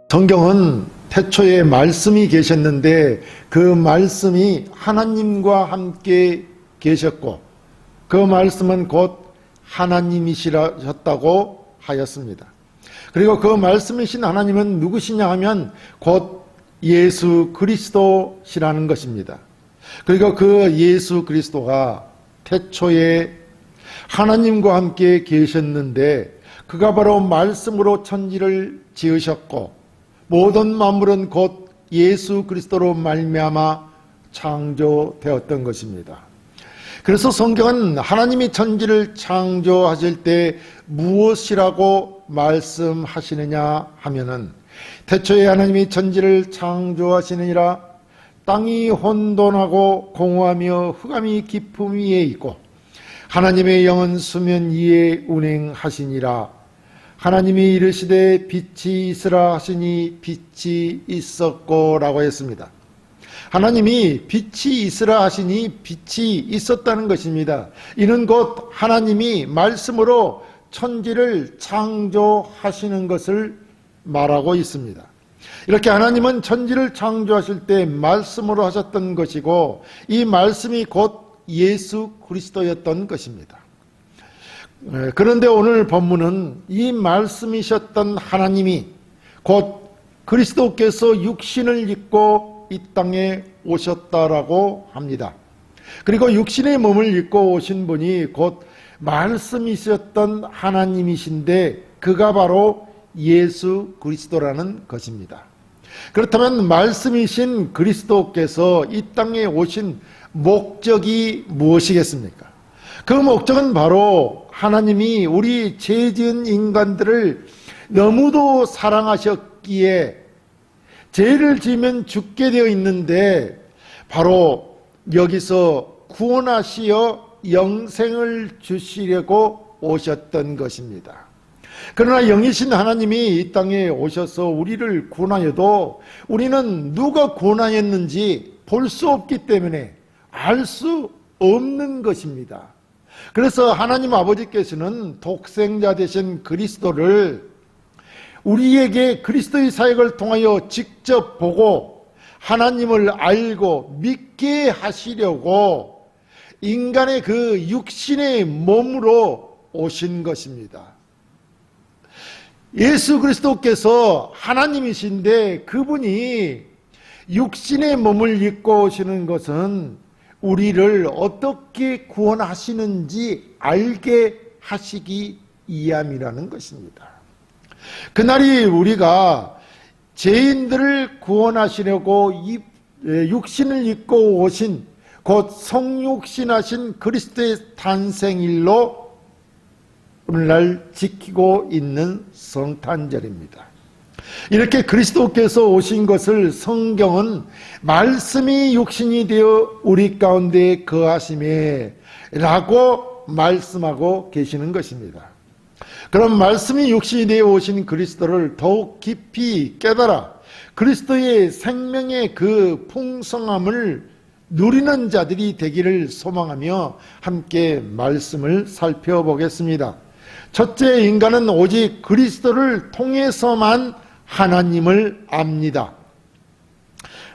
성경은 태초에 말씀이 계셨는데 그 말씀이 하나님과 함께 계셨고 그 말씀은 곧 하나님이시라셨다고 하였습니다. 그리고 그 말씀이신 하나님은 누구시냐 하면 곧 예수 그리스도시라는 것입니다. 그리고 그 예수 그리스도가 태초에 하나님과 함께 계셨는데 그가 바로 말씀으로 천지를 지으셨고 모든 만물은 곧 예수 그리스도로 말미암아 창조되었던 것입니다. 그래서 성경은 하나님이 천지를 창조하실 때 무엇이라고 말씀하시느냐 하면은 태초에 하나님이 천지를 창조하시느니라 땅이 혼돈하고 공허하며 흑암이 깊음 위에 있고 하나님의 영은 수면 위에 운행하시니라. 하나님이 이르시되 빛이 있으라 하시니 빛이 있었고 라고 했습니다. 하나님이 빛이 있으라 하시니 빛이 있었다는 것입니다. 이는 곧 하나님이 말씀으로 천지를 창조하시는 것을 말하고 있습니다. 이렇게 하나님은 천지를 창조하실 때 말씀으로 하셨던 것이고 이 말씀이 곧 예수 그리스도였던 것입니다. 그런데 오늘 본문은 이 말씀이셨던 하나님이 곧 그리스도께서 육신을 입고 이 땅에 오셨다라고 합니다. 그리고 육신의 몸을 입고 오신 분이 곧 말씀이셨던 하나님이신데 그가 바로 예수 그리스도라는 것입니다. 그렇다면 말씀이신 그리스도께서 이 땅에 오신 목적이 무엇이겠습니까? 그 목적은 바로 하나님이 우리 죄 지은 인간들을 너무도 사랑하셨기에 죄를 지으면 죽게 되어 있는데 바로 여기서 구원하시어 영생을 주시려고 오셨던 것입니다. 그러나 영이신 하나님이 이 땅에 오셔서 우리를 구원하여도 우리는 누가 구원하였는지 볼 수 없기 때문에 알 수 없는 것입니다. 그래서 하나님 아버지께서는 독생자 되신 그리스도를 우리에게 그리스도의 사역을 통하여 직접 보고 하나님을 알고 믿게 하시려고 인간의 그 육신의 몸으로 오신 것입니다. 예수 그리스도께서 하나님이신데 그분이 육신의 몸을 입고 오시는 것은 우리를 어떻게 구원하시는지 알게 하시기 위함이라는 것입니다. 그날이 우리가 죄인들을 구원하시려고 육신을 입고 오신 곧 성육신하신 그리스도의 탄생일로 오늘날 지키고 있는 성탄절입니다. 이렇게 그리스도께서 오신 것을 성경은 말씀이 육신이 되어 우리 가운데 거하심에 라고 말씀하고 계시는 것입니다. 그럼 말씀이 육신이 되어 오신 그리스도를 더욱 깊이 깨달아 그리스도의 생명의 그 풍성함을 누리는 자들이 되기를 소망하며 함께 말씀을 살펴보겠습니다. 첫째, 인간은 오직 그리스도를 통해서만 하나님을 압니다.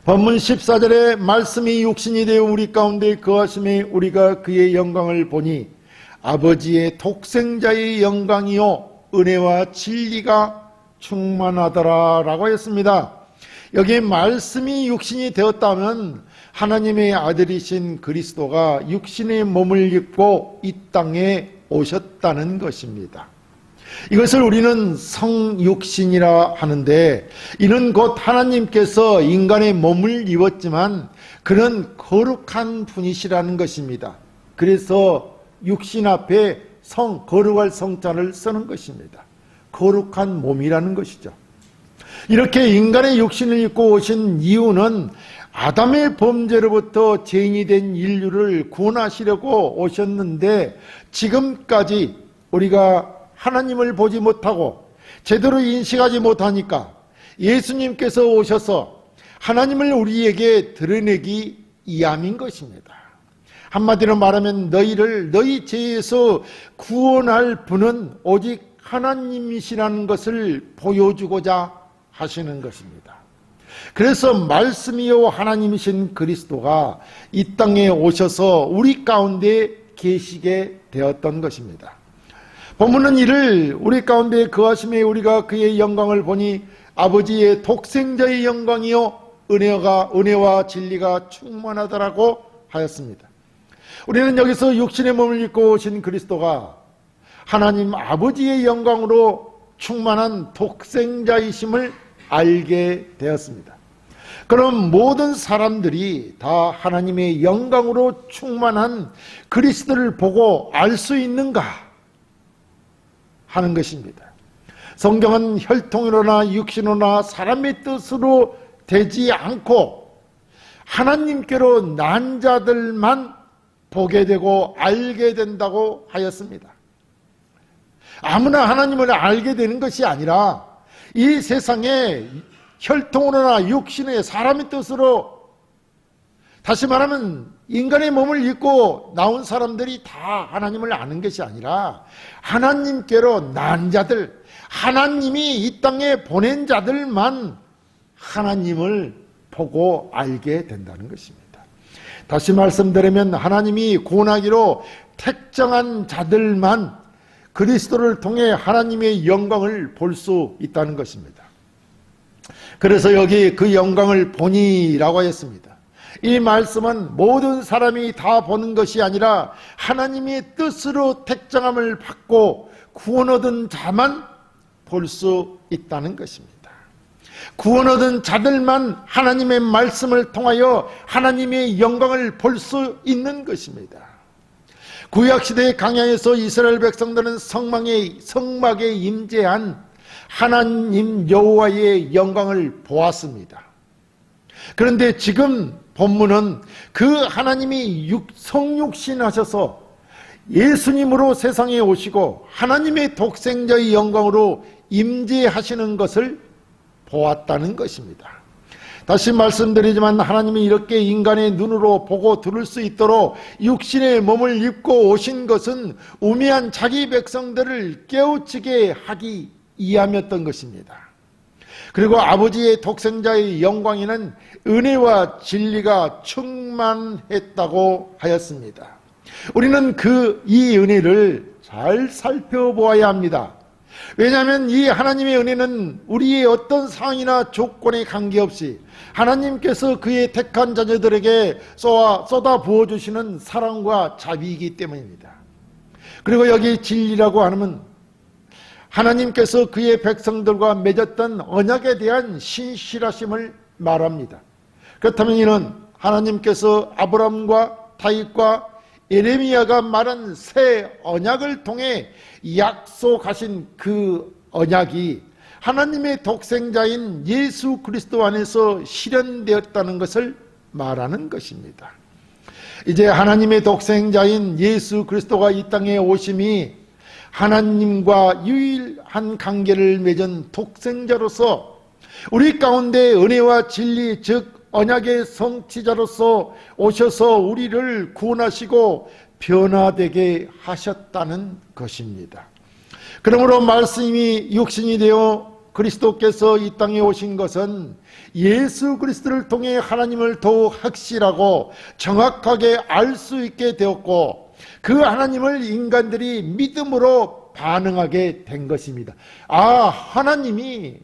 본문 14절에 말씀이 육신이 되어 우리 가운데 거하심에 우리가 그의 영광을 보니 아버지의 독생자의 영광이요 은혜와 진리가 충만하더라 라고 했습니다. 여기 말씀이 육신이 되었다면 하나님의 아들이신 그리스도가 육신의 몸을 입고 이 땅에 오셨다는 것입니다. 이것을 우리는 성육신이라 하는데 이는 곧 하나님께서 인간의 몸을 입었지만 그는 거룩한 분이시라는 것입니다. 그래서 육신 앞에 거룩할 성자를 쓰는 것입니다. 거룩한 몸이라는 것이죠. 이렇게 인간의 육신을 입고 오신 이유는 아담의 범죄로부터 죄인이 된 인류를 구원하시려고 오셨는데 지금까지 우리가 하나님을 보지 못하고 제대로 인식하지 못하니까 예수님께서 오셔서 하나님을 우리에게 드러내기 위함인 것입니다. 한마디로 말하면 너희 죄에서 구원할 분은 오직 하나님이시라는 것을 보여주고자 하시는 것입니다. 그래서 말씀이요 하나님이신 그리스도가 이 땅에 오셔서 우리 가운데 계시게 되었던 것입니다. 본문은 이를 우리 가운데 거하심에 우리가 그의 영광을 보니 아버지의 독생자의 영광이요 은혜와 진리가 충만하더라고 하였습니다. 우리는 여기서 육신의 몸을 입고 오신 그리스도가 하나님 아버지의 영광으로 충만한 독생자이심을 알게 되었습니다. 그럼 모든 사람들이 다 하나님의 영광으로 충만한 그리스도를 보고 알 수 있는가 하는 것입니다. 성경은 혈통으로나 육신으로나 사람의 뜻으로 되지 않고 하나님께로 난 자들만 보게 되고 알게 된다고 하였습니다. 아무나 하나님을 알게 되는 것이 아니라 이 세상에 혈통으로나 육신의 사람의 뜻으로, 다시 말하면 인간의 몸을 입고 나온 사람들이 다 하나님을 아는 것이 아니라 하나님께로 난 자들, 하나님이 이 땅에 보낸 자들만 하나님을 보고 알게 된다는 것입니다. 다시 말씀드리면 하나님이 구원하기로 택정한 자들만 그리스도를 통해 하나님의 영광을 볼 수 있다는 것입니다. 그래서 여기 그 영광을 보니라고 했습니다. 이 말씀은 모든 사람이 다 보는 것이 아니라 하나님의 뜻으로 택정함을 받고 구원 얻은 자만 볼 수 있다는 것입니다. 구원 얻은 자들만 하나님의 말씀을 통하여 하나님의 영광을 볼 수 있는 것입니다. 구약시대의 광야에서 이스라엘 백성들은 성막에 임재한 하나님 여호와의 영광을 보았습니다. 그런데 지금 본문은 그 하나님이 성육신하셔서 예수님으로 세상에 오시고 하나님의 독생자의 영광으로 임재하시는 것을 보았다는 것입니다. 다시 말씀드리지만 하나님이 이렇게 인간의 눈으로 보고 들을 수 있도록 육신의 몸을 입고 오신 것은 우매한 자기 백성들을 깨우치게 하기 위함이었던 것입니다. 그리고 아버지의 독생자의 영광에는 은혜와 진리가 충만했다고 하였습니다. 우리는 이 은혜를 잘 살펴보아야 합니다. 왜냐하면 이 하나님의 은혜는 우리의 어떤 상황이나 조건에 관계없이 하나님께서 그의 택한 자녀들에게 쏟아 부어주시는 사랑과 자비이기 때문입니다. 그리고 여기 진리라고 하면 하나님께서 그의 백성들과 맺었던 언약에 대한 신실하심을 말합니다. 그렇다면 이는 하나님께서 아브라함과 다윗과 예레미야가 말한 새 언약을 통해 약속하신 그 언약이 하나님의 독생자인 예수 그리스도 안에서 실현되었다는 것을 말하는 것입니다. 이제 하나님의 독생자인 예수 그리스도가 이 땅에 오심이 하나님과 유일한 관계를 맺은 독생자로서 우리 가운데 은혜와 진리, 즉 언약의 성취자로서 오셔서 우리를 구원하시고 변화되게 하셨다는 것입니다. 그러므로 말씀이 육신이 되어 그리스도께서 이 땅에 오신 것은 예수 그리스도를 통해 하나님을 더욱 확실하고 정확하게 알 수 있게 되었고, 그 하나님을 인간들이 믿음으로 반응하게 된 것입니다. 하나님이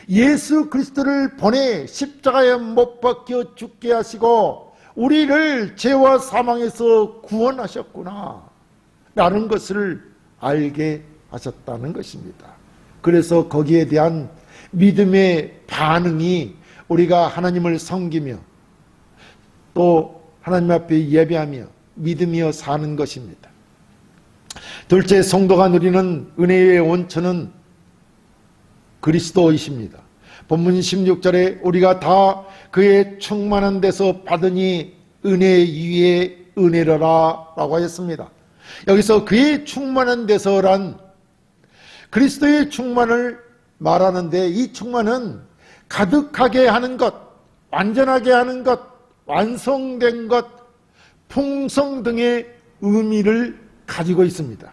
예수 그리스도를 보내 십자가에 못 박혀 죽게 하시고 우리를 죄와 사망에서 구원하셨구나 라는 것을 알게 하셨다는 것입니다. 그래서 거기에 대한 믿음의 반응이 우리가 하나님을 섬기며 또 하나님 앞에 예배하며 믿으며 사는 것입니다. 둘째, 성도가 누리는 은혜의 원천은 그리스도이십니다. 본문 16절에 우리가 다 그의 충만한 데서 받으니 은혜 위에 은혜로라 라고 하였습니다. 여기서 그의 충만한 데서란 그리스도의 충만을 말하는데, 이 충만은 가득하게 하는 것, 완전하게 하는 것, 완성된 것, 풍성 등의 의미를 가지고 있습니다.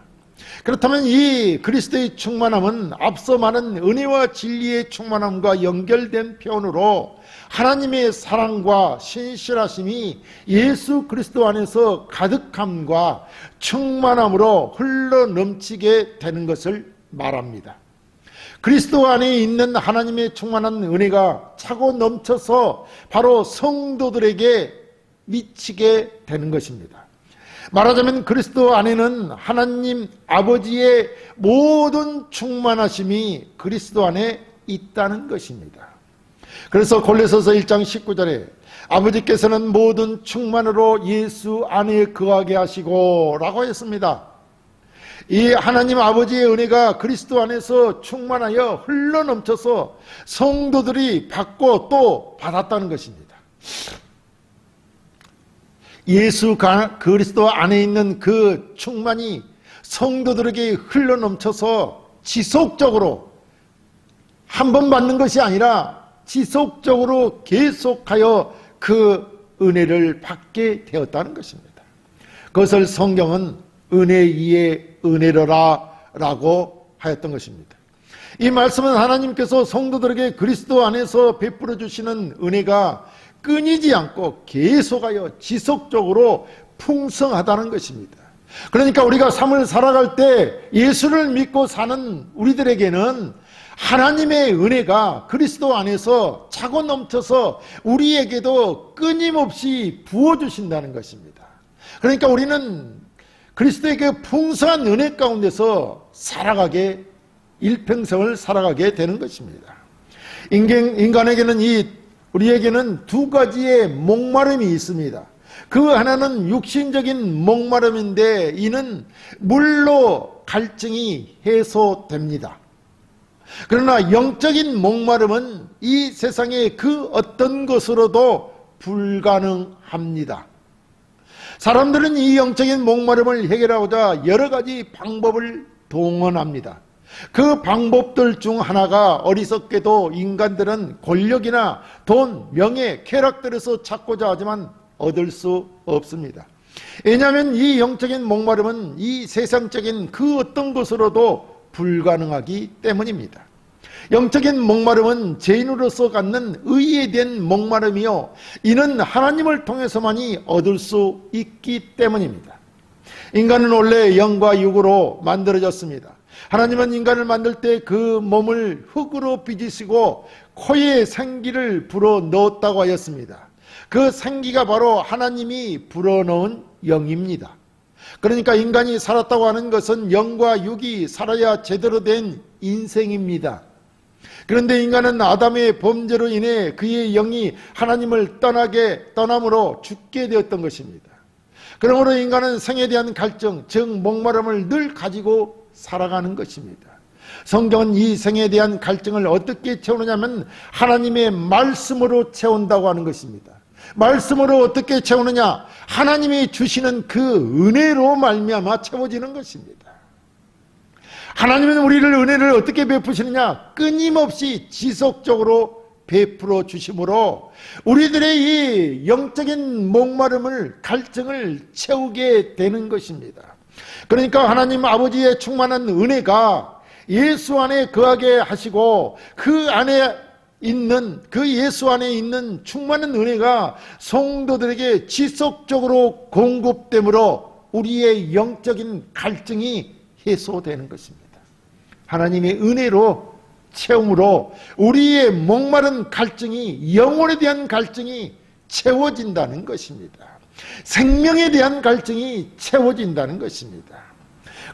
그렇다면 이 그리스도의 충만함은 앞서 말한 은혜와 진리의 충만함과 연결된 표현으로 하나님의 사랑과 신실하심이 예수 그리스도 안에서 가득함과 충만함으로 흘러넘치게 되는 것을 말합니다. 그리스도 안에 있는 하나님의 충만한 은혜가 차고 넘쳐서 바로 성도들에게 미치게 되는 것입니다. 말하자면 그리스도 안에는 하나님 아버지의 모든 충만하심이 그리스도 안에 있다는 것입니다. 그래서 골로새서 1장 19절에 아버지께서는 모든 충만으로 예수 안에 거하게 하시고 라고 했습니다. 이 하나님 아버지의 은혜가 그리스도 안에서 충만하여 흘러넘쳐서 성도들이 받고 또 받았다는 것입니다. 예수 그리스도 안에 있는 그 충만이 성도들에게 흘러넘쳐서 지속적으로 한 번 받는 것이 아니라 지속적으로 계속하여 그 은혜를 받게 되었다는 것입니다. 그것을 성경은 은혜 위에 은혜로라 라고 하였던 것입니다. 이 말씀은 하나님께서 성도들에게 그리스도 안에서 베풀어 주시는 은혜가 끊이지 않고 계속하여 지속적으로 풍성하다는 것입니다. 그러니까 우리가 삶을 살아갈 때 예수를 믿고 사는 우리들에게는 하나님의 은혜가 그리스도 안에서 차고 넘쳐서 우리에게도 끊임없이 부어주신다는 것입니다. 그러니까 우리는 그리스도의 그 풍성한 은혜 가운데서 살아가게, 일평생을 살아가게 되는 것입니다. 인간에게는 우리에게는 두 가지의 목마름이 있습니다. 그 하나는 육신적인 목마름인데 이는 물로 갈증이 해소됩니다. 그러나 영적인 목마름은 이 세상의 그 어떤 것으로도 불가능합니다. 사람들은 이 영적인 목마름을 해결하고자 여러 가지 방법을 동원합니다. 그 방법들 중 하나가 어리석게도 인간들은 권력이나 돈, 명예, 쾌락들에서 찾고자 하지만 얻을 수 없습니다. 왜냐하면 이 영적인 목마름은 이 세상적인 그 어떤 것으로도 불가능하기 때문입니다. 영적인 목마름은 죄인으로서 갖는 의에 대한 목마름이요, 이는 하나님을 통해서만이 얻을 수 있기 때문입니다. 인간은 원래 영과 육으로 만들어졌습니다. 하나님은 인간을 만들 때 그 몸을 흙으로 빚으시고 코에 생기를 불어 넣었다고 하였습니다. 그 생기가 바로 하나님이 불어넣은 영입니다. 그러니까 인간이 살았다고 하는 것은 영과 육이 살아야 제대로 된 인생입니다. 그런데 인간은 아담의 범죄로 인해 그의 영이 하나님을 떠남으로 죽게 되었던 것입니다. 그러므로 인간은 생에 대한 갈증, 즉 목마름을 늘 가지고 살아가는 것입니다. 성경은 이 생에 대한 갈증을 어떻게 채우느냐면 하나님의 말씀으로 채운다고 하는 것입니다. 말씀으로 어떻게 채우느냐? 하나님이 주시는 그 은혜로 말미암아 채워지는 것입니다. 하나님은 우리를 은혜를 어떻게 베푸시느냐? 끊임없이 지속적으로 베풀어 주심으로 우리들의 이 영적인 목마름을, 갈증을 채우게 되는 것입니다. 그러니까 하나님 아버지의 충만한 은혜가 예수 안에 거하게 하시고 그 예수 안에 있는 충만한 은혜가 성도들에게 지속적으로 공급되므로 우리의 영적인 갈증이 해소되는 것입니다. 하나님의 은혜로 채움으로 우리의 목마른 갈증이, 영혼에 대한 갈증이 채워진다는 것입니다. 생명에 대한 갈증이 채워진다는 것입니다.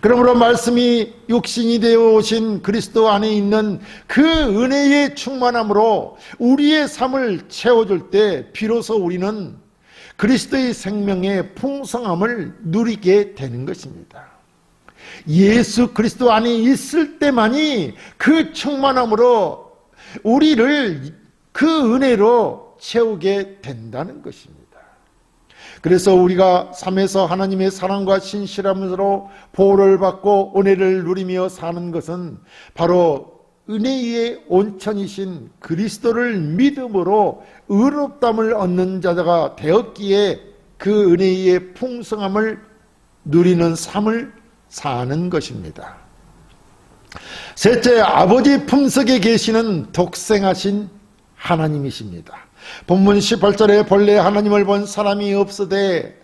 그러므로 말씀이 육신이 되어 오신 그리스도 안에 있는 그 은혜의 충만함으로 우리의 삶을 채워줄 때 비로소 우리는 그리스도의 생명의 풍성함을 누리게 되는 것입니다. 예수 그리스도 안에 있을 때만이 그 충만함으로 우리를 그 은혜로 채우게 된다는 것입니다. 그래서 우리가 삶에서 하나님의 사랑과 신실함으로 보호를 받고 은혜를 누리며 사는 것은 바로 은혜의 온천이신 그리스도를 믿음으로 의롭다함을 얻는 자가 되었기에 그 은혜의 풍성함을 누리는 삶을 사는 것입니다. 셋째, 아버지 품속에 계시는 독생하신 하나님이십니다. 본문 18절에 본래 하나님을 본 사람이 없으되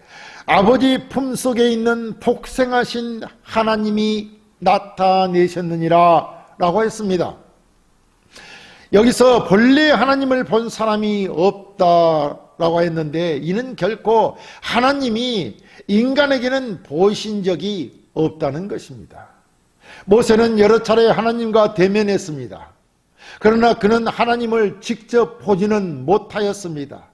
아버지 품속에 있는 독생하신 하나님이 나타내셨느니라 라고 했습니다. 여기서 본래 하나님을 본 사람이 없다라고 했는데 이는 결코 하나님이 인간에게는 보이신 적이 없다는 것입니다. 모세는 여러 차례 하나님과 대면했습니다. 그러나 그는 하나님을 직접 보지는 못하였습니다.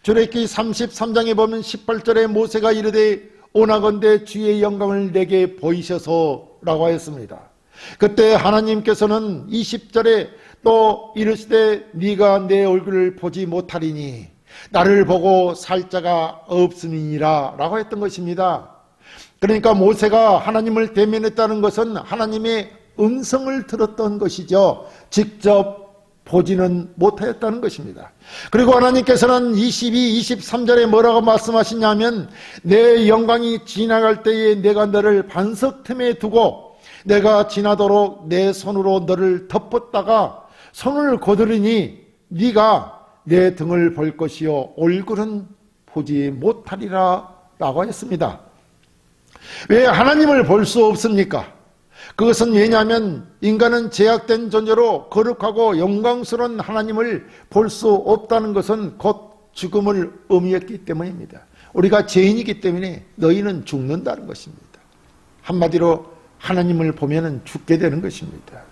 출애굽기 33장에 보면 18절에 모세가 이르되 오나건대 주의 영광을 내게 보이셔서 라고 하였습니다. 그때 하나님께서는 20절에 또 이르시되 네가 내 얼굴을 보지 못하리니 나를 보고 살 자가 없음이니라 라고 했던 것입니다. 그러니까 모세가 하나님을 대면했다는 것은 하나님의 음성을 들었던 것이죠. 직접 보지는 못하였다는 것입니다. 그리고 하나님께서는 22, 23절에 뭐라고 말씀하시냐면 내 영광이 지나갈 때에 내가 너를 반석 틈에 두고 내가 지나도록 내 손으로 너를 덮었다가 손을 거두리니 네가 내 등을 볼 것이요 얼굴은 보지 못하리라 라고 했습니다. 왜 하나님을 볼 수 없습니까? 그것은 왜냐하면 인간은 제약된 존재로 거룩하고 영광스러운 하나님을 볼 수 없다는 것은 곧 죽음을 의미했기 때문입니다. 우리가 죄인이기 때문에 너희는 죽는다는 것입니다. 한마디로 하나님을 보면 죽게 되는 것입니다.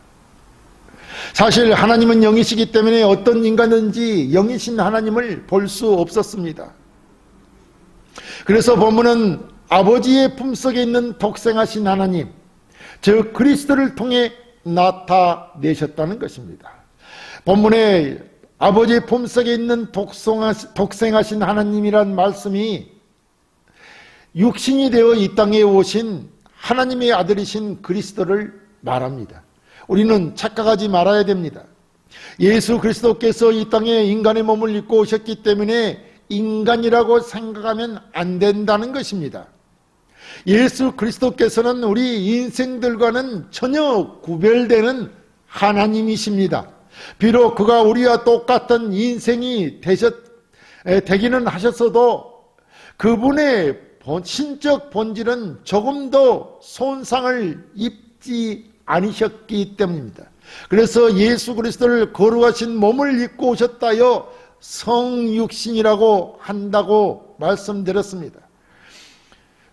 사실 하나님은 영이시기 때문에 어떤 인간든지 영이신 하나님을 볼 수 없었습니다. 그래서 본문은 아버지의 품속에 있는 독생하신 하나님, 즉 그리스도를 통해 나타내셨다는 것입니다. 본문에 아버지의 품속에 있는 독생하신 하나님이란 말씀이 육신이 되어 이 땅에 오신 하나님의 아들이신 그리스도를 말합니다. 우리는 착각하지 말아야 됩니다. 예수 그리스도께서 이 땅에 인간의 몸을 입고 오셨기 때문에 인간이라고 생각하면 안 된다는 것입니다. 예수 그리스도께서는 우리 인생들과는 전혀 구별되는 하나님이십니다. 비록 그가 우리와 똑같은 인생이 되기는 하셨어도 그분의 신적 본질은 조금 더 손상을 입지 않으셨기 때문입니다. 그래서 예수 그리스도를 거룩하신 몸을 입고 오셨다여 성육신이라고 한다고 말씀드렸습니다.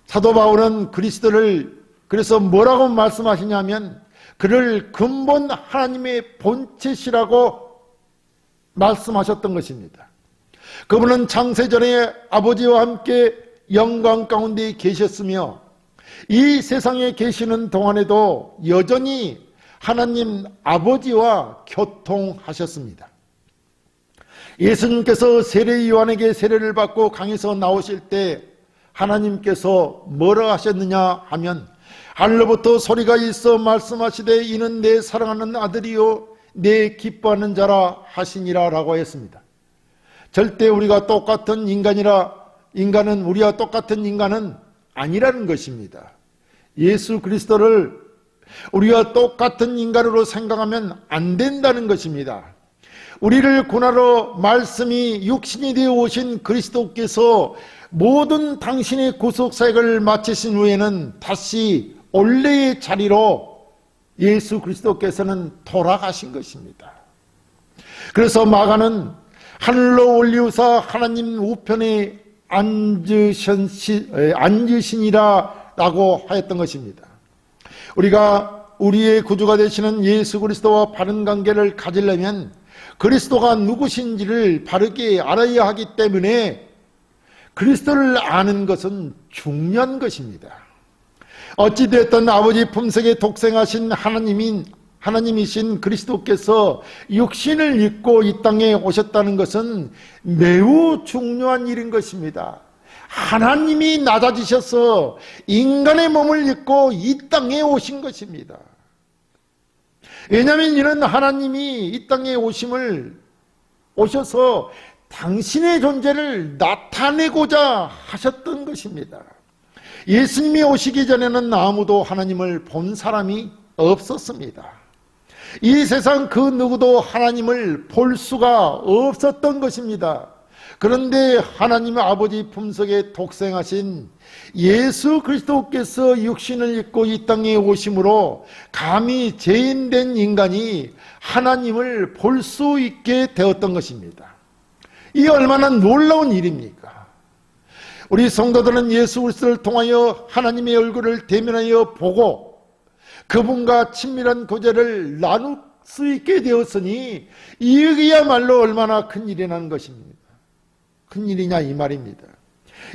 사도 바울은 그리스도를 그래서 뭐라고 말씀하시냐면 그를 근본 하나님의 본체시라고 말씀하셨던 것입니다. 그분은 창세전에 아버지와 함께 영광 가운데 계셨으며 이 세상에 계시는 동안에도 여전히 하나님 아버지와 교통하셨습니다. 예수님께서 세례 요한에게 세례를 받고 강에서 나오실 때 하나님께서 뭐라 하셨느냐 하면 하늘로부터 소리가 있어 말씀하시되 이는 내 사랑하는 아들이요 내 기뻐하는 자라 하시니라 라고 했습니다. 절대 우리가 똑같은 우리와 똑같은 인간은 아니라는 것입니다. 예수 그리스도를 우리와 똑같은 인간으로 생각하면 안 된다는 것입니다. 우리를 구하러 말씀이 육신이 되어 오신 그리스도께서 모든 당신의 구속사역을 마치신 후에는 다시 원래의 자리로 예수 그리스도께서는 돌아가신 것입니다. 그래서 마가는 하늘로 올리우사 하나님 우편에 앉으시니라 라고 하였던 것입니다. 우리가 우리의 구주가 되시는 예수 그리스도와 바른 관계를 가지려면 그리스도가 누구신지를 바르게 알아야 하기 때문에 그리스도를 아는 것은 중요한 것입니다. 어찌되었든 아버지 품속에 독생하신 하나님이신 그리스도께서 육신을 입고 이 땅에 오셨다는 것은 매우 중요한 일인 것입니다. 하나님이 낮아지셔서 인간의 몸을 입고 이 땅에 오신 것입니다. 왜냐하면 이는 하나님이 이 땅에 오셔서 당신의 존재를 나타내고자 하셨던 것입니다. 예수님이 오시기 전에는 아무도 하나님을 본 사람이 없었습니다. 이 세상 그 누구도 하나님을 볼 수가 없었던 것입니다. 그런데 하나님의 아버지 품속에 독생하신 예수 그리스도께서 육신을 입고 이 땅에 오심으로 감히 죄인된 인간이 하나님을 볼 수 있게 되었던 것입니다. 이 얼마나 놀라운 일입니까? 우리 성도들은 예수 그리스도를 통하여 하나님의 얼굴을 대면하여 보고 그분과 친밀한 교제를 나눌 수 있게 되었으니 이게야말로 얼마나 큰 일이라는 것입니다. 큰 일이냐 이 말입니다.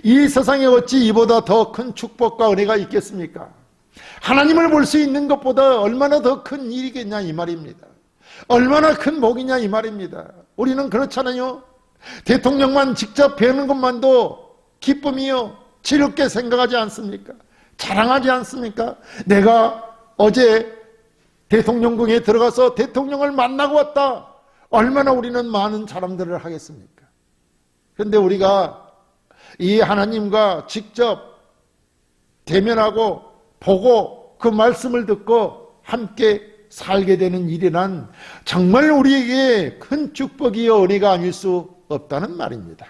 이 세상에 어찌 이보다 더 큰 축복과 은혜가 있겠습니까? 하나님을 볼 수 있는 것보다 얼마나 더 큰 일이겠냐 이 말입니다. 얼마나 큰 복이냐 이 말입니다. 우리는 그렇잖아요. 대통령만 직접 뵈는 것만도 기쁨이요 즐겁게 생각하지 않습니까? 자랑하지 않습니까? 내가 어제 대통령궁에 들어가서 대통령을 만나고 왔다. 얼마나 우리는 많은 자랑들을 하겠습니까? 그런데 우리가 이 하나님과 직접 대면하고 보고 그 말씀을 듣고 함께 살게 되는 일이란 정말 우리에게 큰 축복이요 은혜가 아닐 수 없다는 말입니다.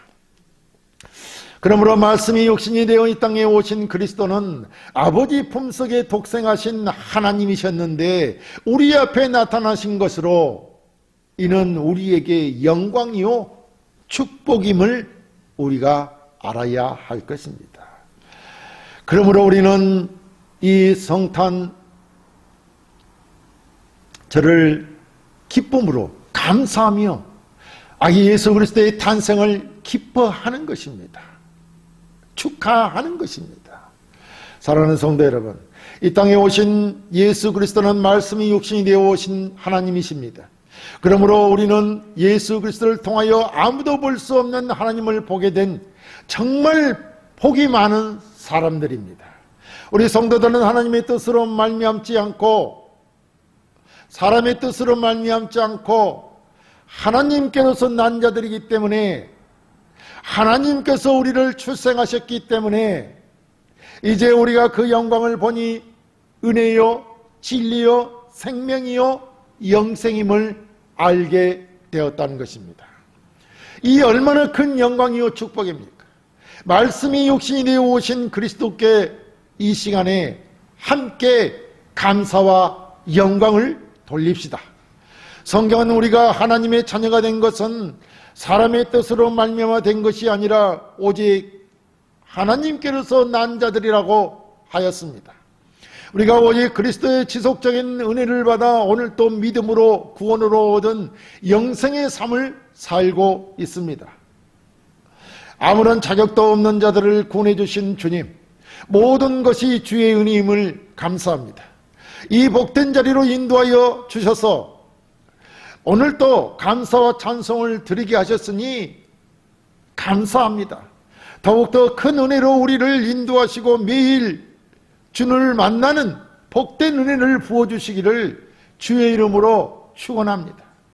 그러므로 말씀이 육신이 되어 이 땅에 오신 그리스도는 아버지 품속에 독생하신 하나님이셨는데 우리 앞에 나타나신 것으로 이는 우리에게 영광이요 축복임을 우리가 알아야 할 것입니다. 그러므로 우리는 이 성탄 절을 기쁨으로 감사하며 아기 예수 그리스도의 탄생을 기뻐하는 것입니다. 축하하는 것입니다. 사랑하는 성도 여러분, 이 땅에 오신 예수 그리스도는 말씀이 육신이 되어 오신 하나님이십니다. 그러므로 우리는 예수 그리스도를 통하여 아무도 볼 수 없는 하나님을 보게 된 정말 복이 많은 사람들입니다. 우리 성도들은 하나님의 뜻으로 말미암지 않고 사람의 뜻으로 말미암지 않고 하나님께로서 난 자들이기 때문에 하나님께서 우리를 출생하셨기 때문에 이제 우리가 그 영광을 보니 은혜요 진리요 생명이요 영생임을 알게 되었다는 것입니다. 이 얼마나 큰 영광이요 축복입니까? 말씀이 육신이 되어 오신 그리스도께 이 시간에 함께 감사와 영광을 돌립시다. 성경은 우리가 하나님의 자녀가 된 것은 사람의 뜻으로 말미암아 된 것이 아니라 오직 하나님께로서 난 자들이라고 하였습니다. 우리가 오직 그리스도의 지속적인 은혜를 받아 오늘 또 믿음으로 구원으로 얻은 영생의 삶을 살고 있습니다. 아무런 자격도 없는 자들을 구원해 주신 주님, 모든 것이 주의 은혜임을 감사합니다. 이 복된 자리로 인도하여 주셔서 오늘 또 감사와 찬송을 드리게 하셨으니 감사합니다. 더욱더 큰 은혜로 우리를 인도하시고 매일 주를 만나는 복된 은혜를 부어주시기를 주의 이름으로 축원합니다.